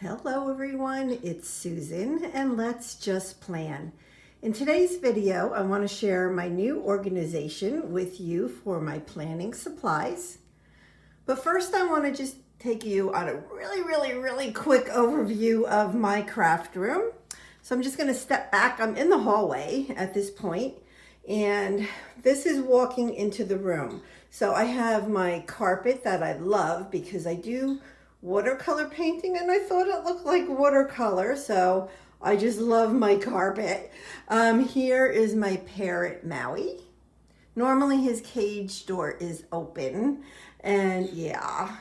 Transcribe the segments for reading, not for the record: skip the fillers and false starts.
Hello everyone, it's Susan and let's just plan. In today's video, I want to share my new organization with you for my planning supplies. But first I want to just take you on a really quick overview of my craft room. So I'm just going to step back. I'm in the hallway at this point, and this is walking into the room. So I have my carpet that I love because I do watercolor painting and I thought it looked like watercolor, so I just love my carpet. Here is my parrot Maui. Normally his cage door is open, and yeah,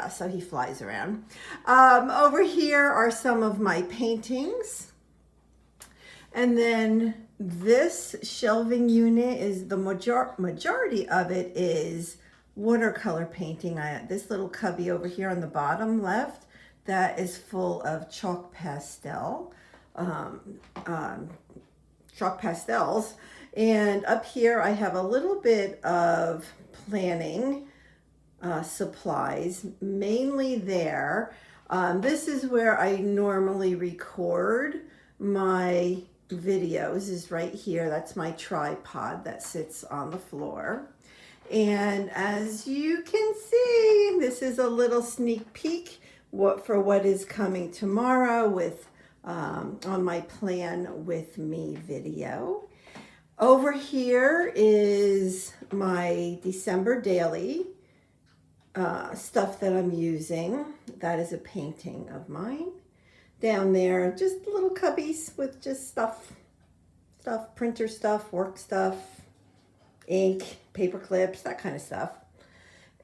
so he flies around. Over here are some of my paintings, and then this shelving unit is the majority of it is watercolor painting. This little cubby over here on the bottom left, that is full of chalk pastels. And up here I have a little bit of planning supplies, mainly there. This is where I normally record my videos, is right here. That's my tripod that sits on the floor. And as you can see, this is a little sneak peek for what is coming tomorrow with on my Plan With Me video. Over here is my December daily stuff that I'm using. That is a painting of mine. Down there, just little cubbies with just stuff, printer stuff, work stuff, ink, paper clips, that kind of stuff.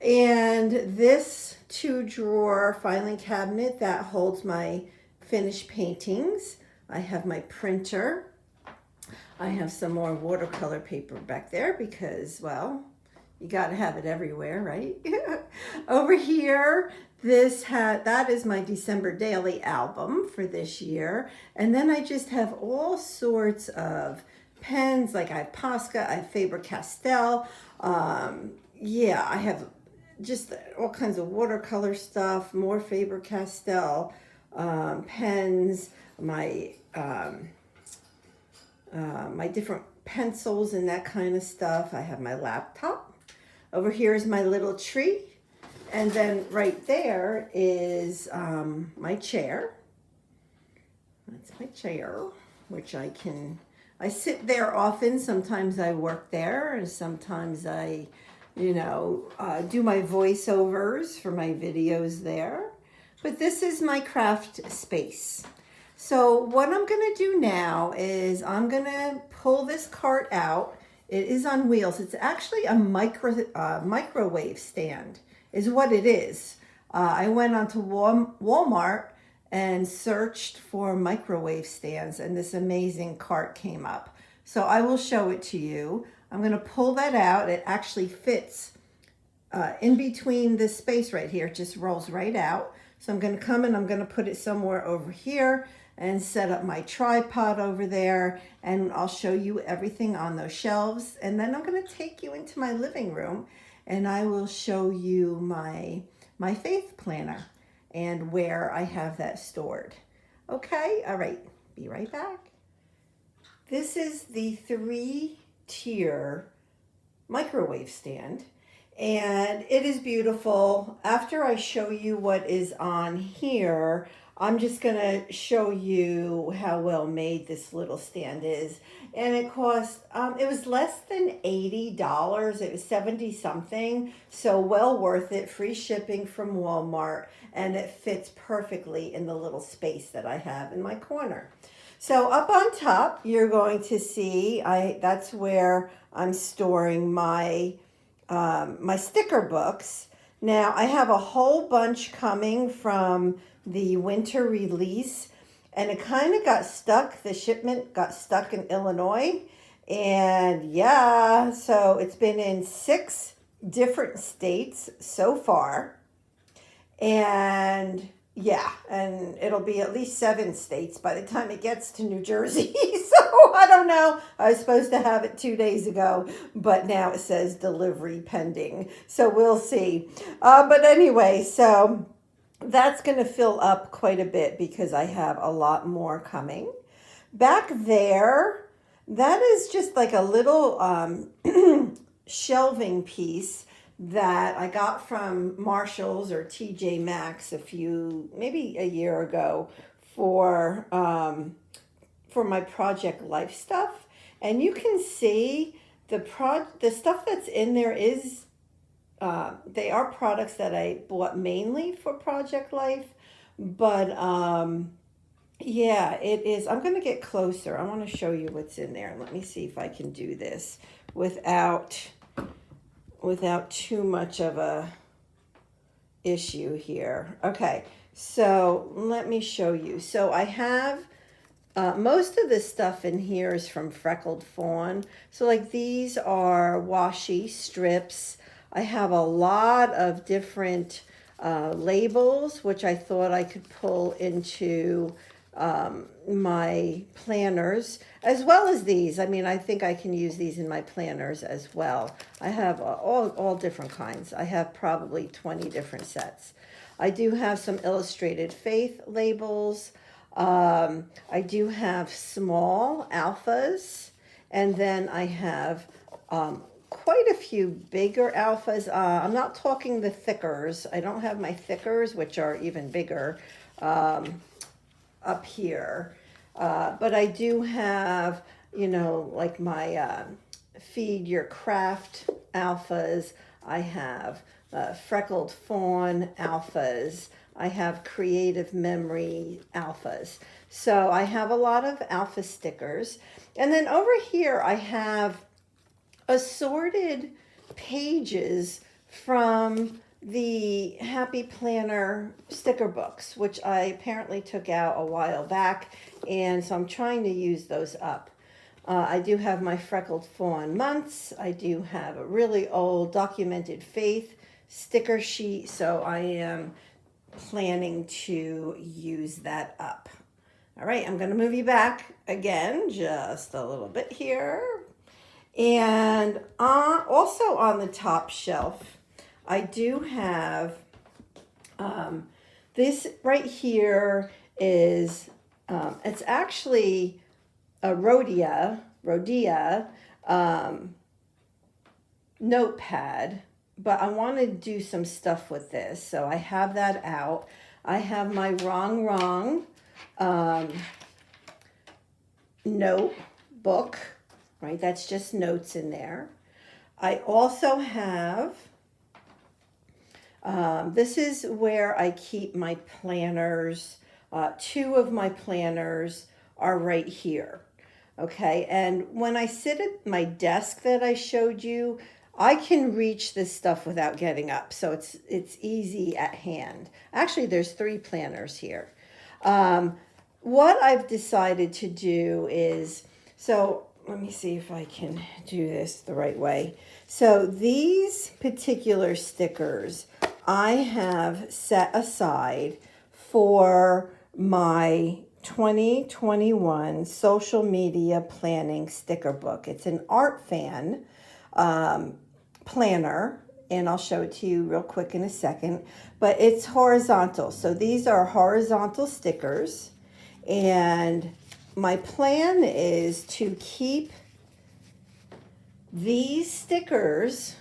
And this 2-drawer filing cabinet that holds my finished paintings. I have my printer. I have some more watercolor paper back there because, well, you got to have it everywhere, right? Over here, that is my December daily album for this year. And then I just have all sorts of pens, like I have Posca, I have Faber-Castell. Yeah, I have just all kinds of watercolor stuff, more Faber-Castell pens, my different pencils and that kind of stuff. I have my laptop. Over here is my little tree. And then right there is my chair. That's my chair, which I sit there often. Sometimes I work there, and sometimes I, do my voiceovers for my videos there. But this is my craft space. So what I'm going to do now is I'm going to pull this cart out. It is on wheels. It's actually a microwave stand is what it is. I went onto Walmart and searched for microwave stands, and this amazing cart came up. So I will show it to you. I'm going to pull that out. It actually fits in between this space right here. It just rolls right out. So I'm going to come and I'm going to put it somewhere over here and set up my tripod over there, and I'll show you everything on those shelves. And then I'm going to take you into my living room and I will show you my faith planner and where I have that stored. Okay, all right, be right back. This is the 3-tier microwave stand, and it is beautiful. After I show you what is on here, I'm just gonna show you how well made this little stand is. And it cost, it was less than $80. It was 70 something. So well worth it, free shipping from Walmart. And it fits perfectly in the little space that I have in my corner. So up on top, you're going to see, that's where I'm storing my sticker books. Now I have a whole bunch coming from the winter release, and it kind of got stuck. The shipment got stuck in Illinois, and yeah, so it's been in 6 different states so far, and yeah, and it'll be at least 7 states by the time it gets to New Jersey. So I don't know. I was supposed to have it 2 days ago, but now it says delivery pending. So we'll see. But anyway, so that's going to fill up quite a bit because I have a lot more coming. Back there, that is just like a little shelving piece that I got from Marshall's or TJ Maxx maybe a year ago for my Project Life stuff. And you can see the stuff that's in there is they are products that I bought mainly for Project Life, but yeah, it is. I'm going to get closer. I want to show you what's in there. Let me see if I can do this without too much of a issue here. Okay, so let me show you. So I have most of the stuff in here is from Freckled Fawn. So like these are washi strips. I have a lot of different labels, which I thought I could pull into my planners, as well as these. I mean, I think I can use these in my planners as well. I have all different kinds. I have probably 20 different sets. I do have some illustrated faith labels. I do have small alphas, and then I have quite a few bigger alphas. I'm not talking the thickers. I don't have my thickers, which are even bigger, up here. But I do have, like my Feed Your Craft alphas. I have Freckled Fawn alphas. I have Creative Memory alphas. So I have a lot of alpha stickers. And then over here I have assorted pages from the Happy Planner sticker books, which I apparently took out a while back, and so I'm trying to use those up. I do have my Freckled Fawn months. I do have a really old Documented Faith sticker sheet, so I am planning to use that up. All right, I'm going to move you back again just a little bit here. And also on the top shelf, I do have this right here is, it's actually a Rhodia notepad, but I want to do some stuff with this. So I have that out. I have my wrong notebook, right? That's just notes in there. I also have, this is where I keep my planners. Two of my planners are right here. Okay, and when I sit at my desk that I showed you, I can reach this stuff without getting up, so it's easy at hand. Actually, there's 3 planners here. What I've decided to do is, so let me see if I can do this the right way. So these particular stickers I have set aside for my 2021 social media planning sticker book. It's an Artfan planner, and I'll show it to you real quick in a second, but it's horizontal. So these are horizontal stickers, and my plan is to keep these stickers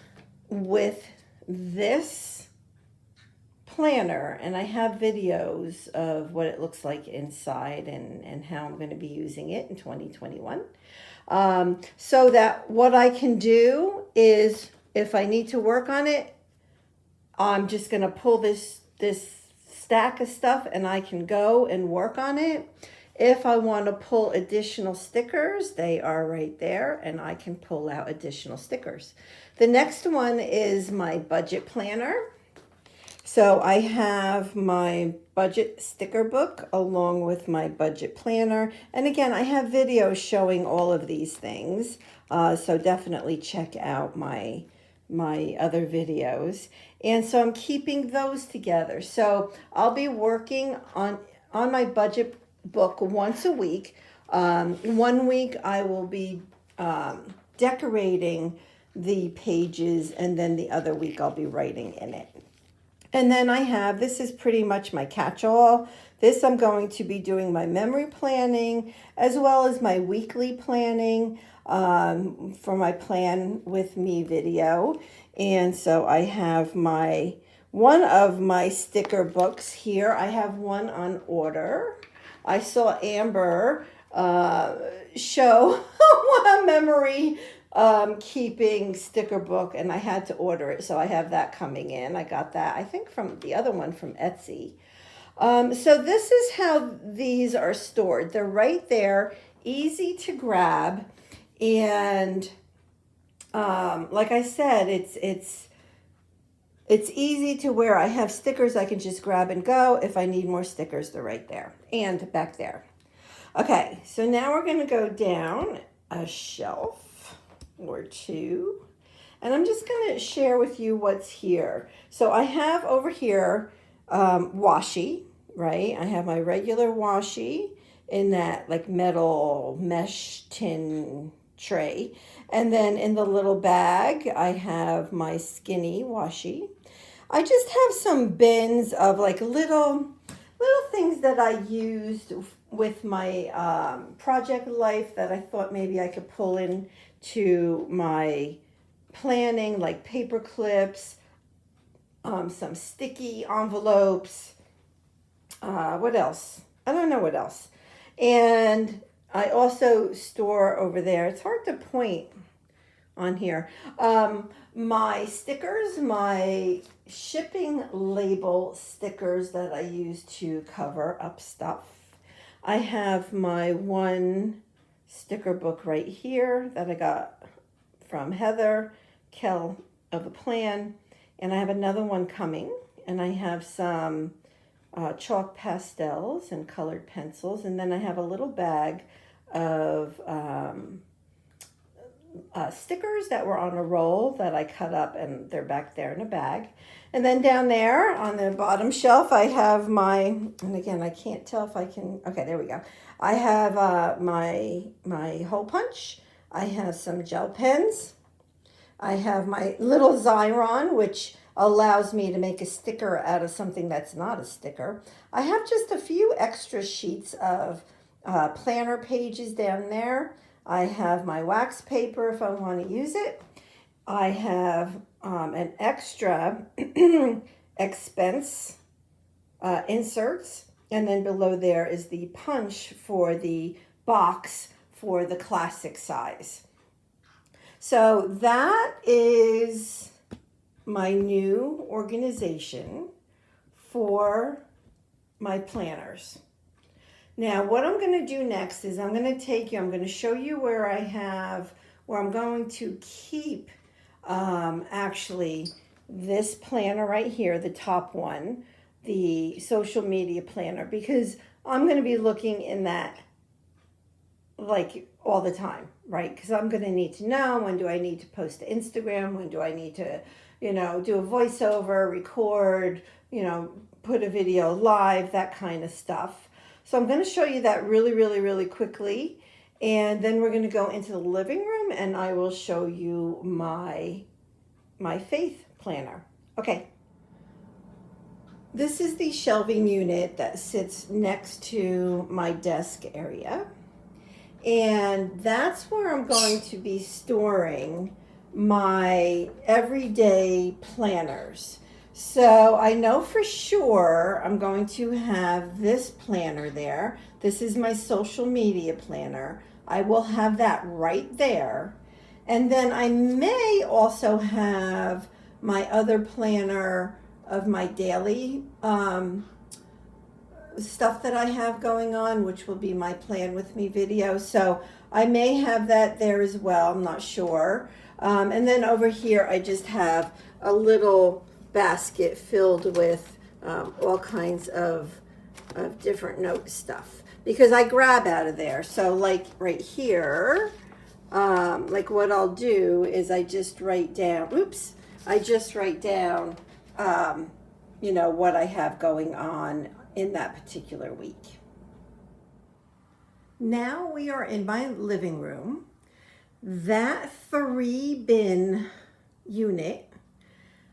with this planner, and I have videos of what it looks like inside and how I'm going to be using it in 2021. So that what I can do is, if I need to work on it, I'm just going to pull this stack of stuff and I can go and work on it. If I want to pull additional stickers, they are right there, and I can pull out additional stickers. The next one is my budget planner. So I have my budget sticker book along with my budget planner. And again, I have videos showing all of these things. So definitely check out my other videos. And so I'm keeping those together. So I'll be working on my budget book once a week. 1 week I will be decorating the pages, and then the other week I'll be writing in it. And then I have, this is pretty much my catch-all. This I'm going to be doing my memory planning as well as my weekly planning for my Plan With Me video. And so I have one of my sticker books here. I have one on order. I saw Amber show a memory keeping sticker book, and I had to order it, so I have that coming in. I got that, I think, from the other one from Etsy. So this is how these are stored. They're right there, easy to grab, and like I said, it's easy to where I have stickers I can just grab and go. If I need more stickers, they're right there and back there. Okay, so now we're going to go down a shelf or two, and I'm just going to share with you what's here. So I have over here washi, right? I have my regular washi in that like metal mesh tin tray, and then in the little bag I have my skinny washi. I just have some bins of like little things that I used with my project life that I thought maybe I could pull in to my planning, like paper clips, some sticky envelopes, what else? I don't know what else. And I also store over there, it's hard to point on here, my stickers, my shipping label stickers that I use to cover up stuff. I have my one sticker book right here that I got from Heather Kell of the Plan, and I have another one coming, and I have some chalk pastels and colored pencils, and then I have a little bag of stickers that were on a roll that I cut up, and they're back there in a bag. And then down there on the bottom shelf I have and again I can't tell if I can, okay, there we go. I have my hole punch. I have some gel pens. I have my little Xyron, which allows me to make a sticker out of something that's not a sticker. I have just a few extra sheets of planner pages down there. I have my wax paper if I want to use it. I have an extra expense inserts, and then below there is the punch for the box for the classic size. So that is my new organization for my planners. Now, what I'm going to do next is I'm going to show you where I'm going to keep actually this planner right here, the top one, the social media planner, because I'm going to be looking in that like all the time, right? Because I'm going to need to know, when do I need to post to Instagram? When do I need to, do a voiceover, record, put a video live, that kind of stuff. So I'm going to show you that really, really, really quickly. And then we're going to go into the living room and I will show you my faith planner. Okay. This is the shelving unit that sits next to my desk area. And that's where I'm going to be storing my everyday planners. So I know for sure I'm going to have this planner there. This is my social media planner. I will have that right there. And then I may also have my other planner of my daily stuff that I have going on, which will be my Plan With Me video. So I may have that there as well. I'm not sure. And then over here, I just have a little basket filled with all kinds of different note stuff because I grab out of there. So like right here, like what I'll do is I just write down, what I have going on in that particular week. Now we are in my living room. That 3-bin unit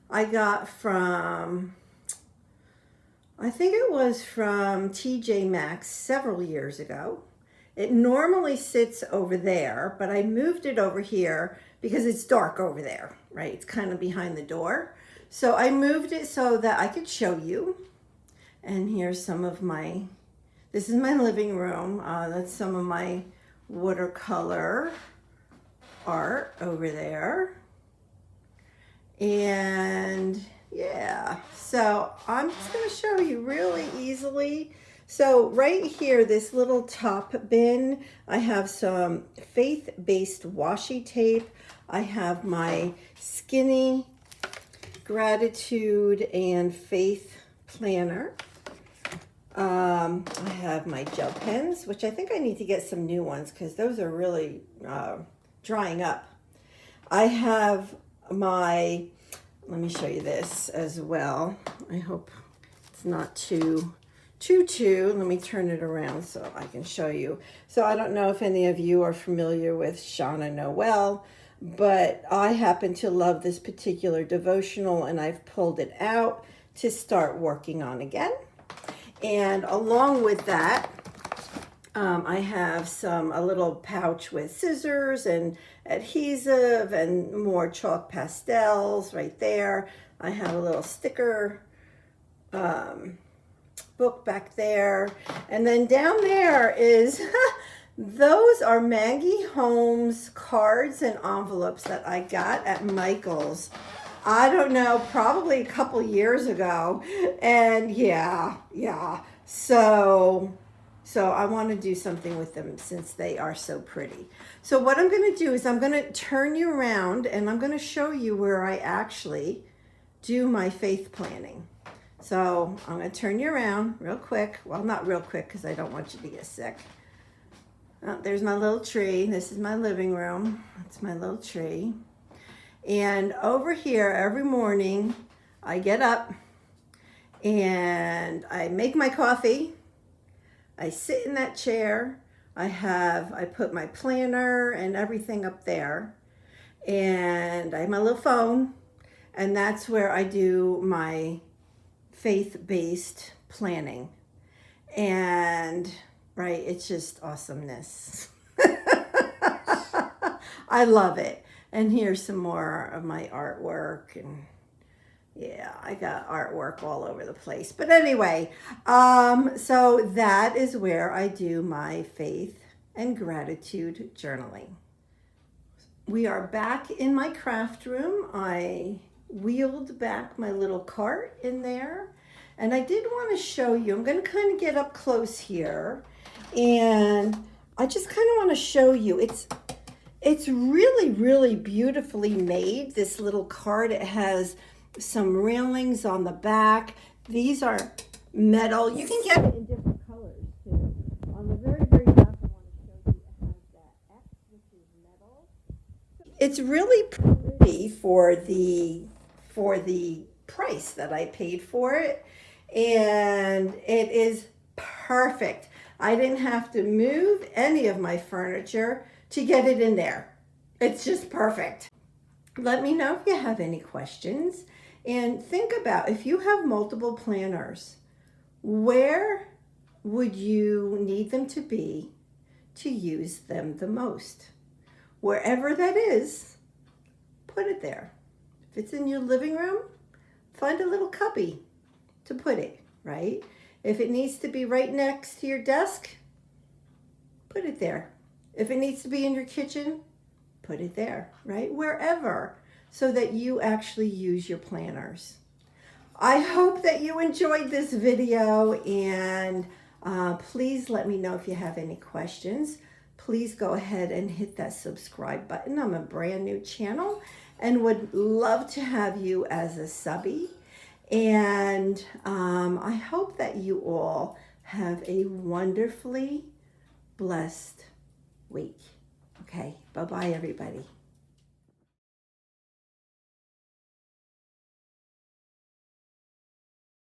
I got from I think it was from TJ Maxx several years ago. It normally sits over there, but I moved it over here because it's dark over there, right? It's kind of behind the door. So I moved it so that I could show you. And here's some of my, this is my living room. That's some of my watercolor art over there. And yeah, so I'm just going to show you really easily. So right here, this little top bin, I have some faith-based washi tape. I have my Skinny Gratitude and Faith Planner. I have my gel pens, which I think I need to get some new ones because those are really drying up. I have my, let me show you this as well. I hope it's not too. Let me turn it around so I can show you. So I don't know if any of you are familiar with Shauna Noel, but I happen to love this particular devotional and I've pulled it out to start working on again. And along with that, I have a little pouch with scissors and adhesive and more chalk pastels right there. I have a little sticker book back there. And then down there is, those are Maggie Holmes cards and envelopes that I got at Michael's. I don't know, probably a couple years ago. And yeah. So I want to do something with them since they are so pretty. So what I'm going to do is I'm going to turn you around and I'm going to show you where I actually do my faith planning. So I'm going to turn you around real quick. Well, not real quick because I don't want you to get sick. Oh, there's my little tree. This is my living room. It's my little tree. And over here every morning I get up and I make my coffee. I sit in that chair. I put my planner and everything up there. And I have my little phone. And that's where I do my faith-based planning. And right, it's just awesomeness. I love it. And here's some more of my artwork. And yeah, I got artwork all over the place. But anyway, so that is where I do my faith and gratitude journaling. We are back in my craft room. I wheeled back my little cart in there. And I did want to show you, I'm going to kind of get up close here. And I just kind of want to show you, it's really, really beautifully made, this little cart. It has some railings on the back. These are metal. You can get it in different colors too. On the very, very top, I want to show you, it has that X, which is metal. It's really pretty for the price that I paid for it. And it is perfect. I didn't have to move any of my furniture to get it in there. It's just perfect. Let me know if you have any questions. And think about, if you have multiple planners, where would you need them to be to use them the most? Wherever that is, put it there. If it's in your living room, find a little cubby to put it, right? If it needs to be right next to your desk, put it there. If it needs to be in your kitchen, put it there, right? Wherever, so that you actually use your planners. I hope that you enjoyed this video, and please let me know if you have any questions. Please go ahead and hit that subscribe button. I'm a brand new channel and would love to have you as a subby. And I hope that you all have a wonderfully blessed week. Okay, bye-bye, everybody.